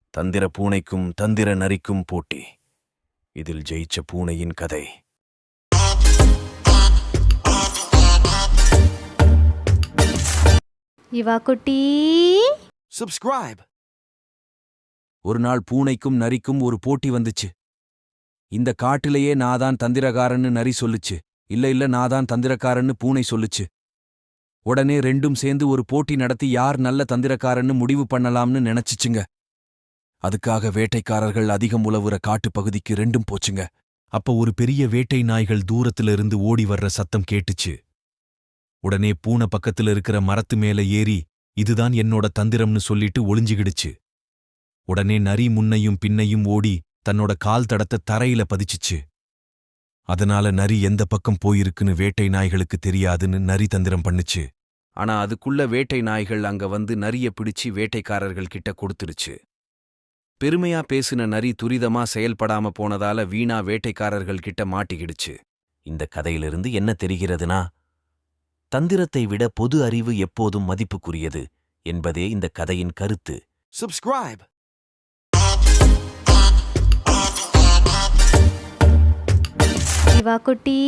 தந்திர பூனைக்கும் தந்திர நரிக்கும் போட்டி. இதில் ஜெயிச்ச பூனையின் கதை. இவா குட்டி, சப்ஸ்கிரைப். ஒரு நாள் பூனைக்கும் நரிக்கும் ஒரு போட்டி வந்துச்சு. இந்த காட்டிலேயே நாதான் தந்திரக்காரன்னு நரி சொல்லுச்சு. இல்ல நாதான் தந்திரக்காரன்னு பூனை சொல்லுச்சு. உடனே ரெண்டும் சேர்ந்து ஒரு போட்டி நடத்தி யார் நல்ல தந்திரக்காரன்னு முடிவு பண்ணலாம்னு நினைச்சுச்சுங்க. அதுக்காக வேட்டைக்காரர்கள் அதிகம் உலவுற காட்டு பகுதிக்கு ரெண்டும் போச்சுங்க. அப்ப ஒரு பெரிய வேட்டை நாய்கள் தூரத்துல இருந்து ஓடி வர்ற சத்தம் கேட்டுச்சு. உடனே பூனை பக்கத்துல இருக்கிற மரத்து மேல ஏறி இதுதான் என்னோட தந்திரம்னு சொல்லிட்டு ஒளிஞ்சுகிடுச்சு. உடனே நரி முன்னையும் பின்னையும் ஓடி தன்னோட கால் தடத்தை தரையில பதிச்சுச்சு. அதனால நரி எந்த பக்கம் போயிருக்குன்னு வேட்டை நாய்களுக்கு தெரியாதுன்னு நரி தந்திரம் பண்ணுச்சு. ஆனா அதுக்குள்ள வேட்டை நாய்கள் அங்க வந்து நரிய பிடிச்சு வேட்டைக்காரர்கள் கிட்ட கொடுத்துருச்சு. பெருமையா பேசின நரி துரிதமா செயல்படாம போனதால வீணா வேட்டைக்காரர்கள் கிட்ட மாட்டிக்கிடுச்சு. இந்த கதையிலிருந்து என்ன தெரிகிறதுனா, தந்திரத்தை விட பொது அறிவு எப்போதும் மதிப்புக்குரியது என்பதே இந்த கதையின் கருத்து. சப்ஸ்கிரைப். இவா குட்டி.